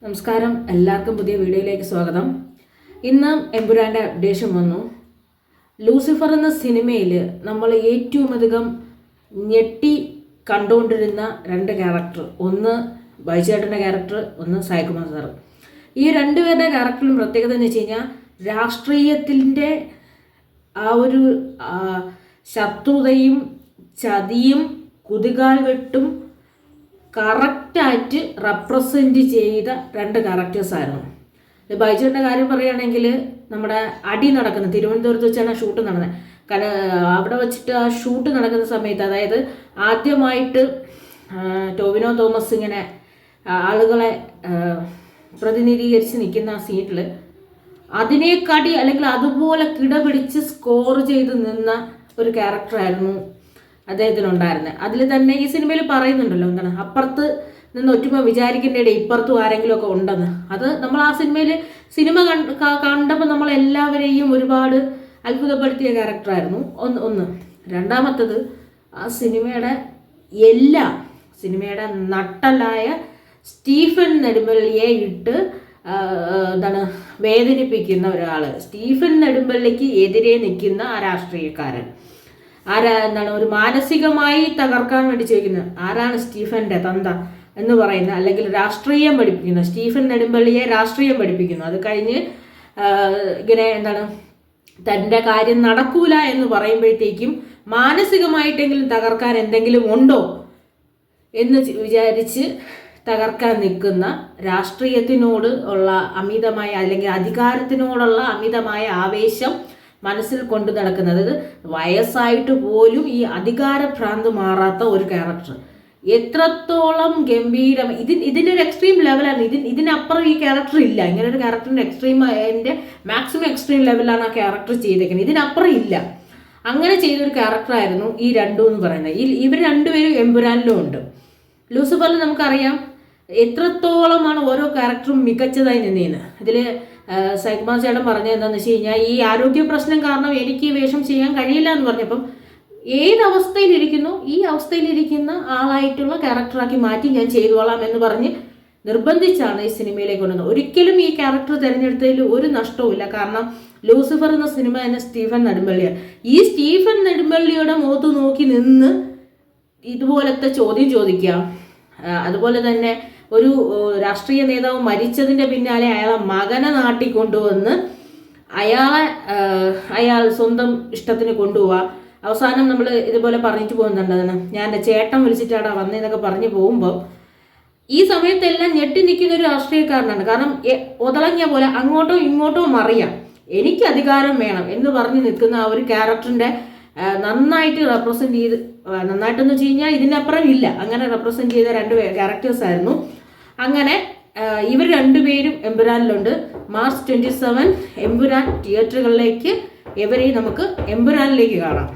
നമസ്കാരം, എല്ലാവർക്കും പുതിയ വീഡിയോയിലേക്ക് സ്വാഗതം. ഇന്ന് എമ്പുരാൻ്റെ അപ്ഡേഷൻ വന്നു. ലൂസിഫർ എന്ന സിനിമയിൽ നമ്മൾ ഏറ്റവും അധികം ഞെട്ടി കണ്ടുകൊണ്ടിരുന്ന രണ്ട് ക്യാരക്ടർ, ഒന്ന് ബൈജേട്ടൻ്റെ ക്യാരക്ടർ, ഒന്ന് സായികുമാർ സാർ. ഈ രണ്ടുപേരുടെ ക്യാരക്ടറിലും പ്രത്യേകത എന്ന് വെച്ച് കഴിഞ്ഞാൽ രാഷ്ട്രീയത്തിൻ്റെ ആ ഒരു ശത്രുതയും ചതിയും കുതികാൽ വെട്ടും കറക്റ്റായിട്ട് റെപ്രസെൻറ്റ് ചെയ്ത രണ്ട് ക്യാരക്ടേഴ്സായിരുന്നു. ബൈജുവിൻ്റെ കാര്യം പറയുകയാണെങ്കിൽ നമ്മുടെ അടി നടക്കുന്ന തിരുവനന്തപുരത്ത് വെച്ചാണ് ഷൂട്ട് നടന്നത്. കാരണം അവിടെ വെച്ചിട്ട് ആ ഷൂട്ട് നടക്കുന്ന സമയത്ത്, അതായത് ആദ്യമായിട്ട് ടോവിനോ തോമസ് ഇങ്ങനെ ആളുകളെ പ്രതിനിധീകരിച്ച് നിൽക്കുന്ന ആ സീനിൽ അതിനേക്കാട്ടി അല്ലെങ്കിൽ അതുപോലെ കിടപിടിച്ച് സ്കോർ ചെയ്ത് നിന്ന ഒരു ക്യാരക്ടറായിരുന്നു അദ്ദേഹത്തിനുണ്ടായിരുന്നത്. അതിൽ തന്നെ ഈ സിനിമയിൽ പറയുന്നുണ്ടല്ലോ, എന്താണ് അപ്പുറത്ത് നിന്ന് ഒറ്റുമ വിചാരിക്കേണ്ടയുടെ ഇപ്പുറത്തും ആരെങ്കിലും ഒക്കെ ഉണ്ടെന്ന്. അത് നമ്മൾ ആ സിനിമ കണ്ടപ്പോൾ നമ്മളെല്ലാവരെയും ഒരുപാട് അത്ഭുതപ്പെടുത്തിയ ക്യാരക്ടറായിരുന്നു. ഒന്ന് രണ്ടാമത്തത്, ആ സിനിമയുടെ നട്ടലായ സ്റ്റീഫൻ നെടുമ്പള്ളിയെ ഇട്ട് വേദനിപ്പിക്കുന്ന ഒരാൾ, സ്റ്റീഫൻ നെടുമ്പള്ളിക്ക് എതിരെ നിൽക്കുന്ന ആ രാഷ്ട്രീയക്കാരൻ ഒരു മാനസികമായി തകർക്കാൻ വേണ്ടി ചോദിക്കുന്നത് ആരാണ് സ്റ്റീഫൻ്റെ തന്ത എന്ന് പറയുന്നത്, അല്ലെങ്കിൽ രാഷ്ട്രീയം പഠിപ്പിക്കുന്നത്, സ്റ്റീഫൻ നെടുമ്പള്ളിയെ രാഷ്ട്രീയം പഠിപ്പിക്കുന്നു. അത് കഴിഞ്ഞ് ഇങ്ങനെ തൻ്റെ കാര്യം നടക്കൂല എന്ന് പറയുമ്പോഴത്തേക്കും മാനസികമായിട്ടെങ്കിലും തകർക്കാൻ എന്തെങ്കിലും ഉണ്ടോ എന്ന് വിചാരിച്ച് തകർക്കാൻ നിൽക്കുന്ന, രാഷ്ട്രീയത്തിനോട് ഉള്ള അമിതമായ അല്ലെങ്കിൽ അധികാരത്തിനോടുള്ള അമിതമായ ആവേശം മനസ്സിൽ കൊണ്ടു നടക്കുന്നത്, വയസ്സായിട്ട് പോലും ഈ അധികാരഭ്രാന്ത് മാറാത്ത ഒരു ക്യാരക്ടർ. എത്രത്തോളം ഗംഭീരം! ഇതിൻ്റെ ഒരു എക്സ്ട്രീം ലെവലാണ്. ഇതിനപ്പുറം ഈ ക്യാരക്ടർ ഇല്ല. ഇങ്ങനെ ഒരു ക്യാരക്ടറിൻ്റെ എൻ്റെ മാക്സിമം എക്സ്ട്രീം ലെവലാണ് ആ ക്യാരക്ടർ ചെയ്തേക്കുന്നത്. ഇതിനപ്പുറം ഇല്ല. അങ്ങനെ ചെയ്തൊരു ക്യാരക്ടറായിരുന്നു ഈ രണ്ടും എന്ന് പറയുന്നത്. ഇവർ രണ്ടുപേരും എമ്പുരാനിലും ഉണ്ട്. ലൂസിഫറിൽ നമുക്കറിയാം എത്രത്തോളമാണ് ഓരോ ക്യാരക്ടറും മികച്ചതായി നിന്നേന്ന്. ഇതിൽ സായികുമാർ ചേട്ടൻ പറഞ്ഞത് എന്താണെന്ന് വെച്ച് കഴിഞ്ഞാൽ, ഈ ആരോഗ്യ പ്രശ്നം കാരണം എനിക്ക് ഈ വേഷം ചെയ്യാൻ കഴിയില്ല എന്ന് പറഞ്ഞപ്പം ഏതവസ്ഥയിലിരിക്കുന്നു ഈ അവസ്ഥയിലിരിക്കുന്ന ആളായിട്ടുള്ള ക്യാരക്ടറാക്കി മാറ്റി ഞാൻ ചെയ്തോളാം എന്ന് പറഞ്ഞ് നിർബന്ധിച്ചാണ് ഈ സിനിമയിലേക്ക് കൊണ്ടുവന്നത്. ഒരിക്കലും ഈ ക്യാരക്ടർ തിരഞ്ഞെടുത്തതിൽ ഒരു നഷ്ടവുമില്ല. കാരണം ലൂസിഫർ എന്ന സിനിമ തന്നെ സ്റ്റീഫൻ നെടുമ്പള്ളിയാണ്. ഈ സ്റ്റീഫൻ നെടുമ്പള്ളിയുടെ മുഖത്ത് നോക്കി നിന്ന് ഇതുപോലത്തെ ചോദ്യം ചോദിക്കാം. അതുപോലെ തന്നെ ഒരു രാഷ്ട്രീയ നേതാവ് മരിച്ചതിൻ്റെ പിന്നാലെ അയാളെ മകനെ നാട്ടിൽ കൊണ്ടുവന്ന് അയാൾ സ്വന്തം ഇഷ്ടത്തിന് കൊണ്ടുപോവാ. അവസാനം നമ്മൾ ഇതുപോലെ പറഞ്ഞിട്ട് പോകുന്നുണ്ട്, ഞാൻ എൻ്റെ ചേട്ടൻ വിളിച്ചിട്ടാണ് വന്നതെന്നൊക്കെ പറഞ്ഞു പോകുമ്പോൾ ഈ സമയത്തെല്ലാം ഞെട്ടി നിൽക്കുന്ന ഒരു രാഷ്ട്രീയക്കാരനാണ്. കാരണം ഒതളങ്ങിയ പോലെ അങ്ങോട്ടോ ഇങ്ങോട്ടോ മറിയാം, എനിക്ക് അധികാരം വേണം എന്ന് പറഞ്ഞ് നിൽക്കുന്ന ആ ഒരു ക്യാരക്ടറിൻ്റെ നന്നായിട്ട് റെപ്രസെൻറ്റ് ചെയ്ത്, നന്നായിട്ടെന്ന് വെച്ച് കഴിഞ്ഞാൽ ഇതിനപ്പുറം ഇല്ല, അങ്ങനെ റെപ്രസെൻറ്റ് ചെയ്ത രണ്ട് ക്യാരക്ടേഴ്സായിരുന്നു. അങ്ങനെ ഇവർ രണ്ടുപേരും എമ്പുരാനിലുണ്ട്. മാർച്ച് 27 എമ്പുരാൻ തിയേറ്ററുകളിലേക്ക് ഇവരെയും നമുക്ക് എമ്പുരാനിലേക്ക് കാണാം.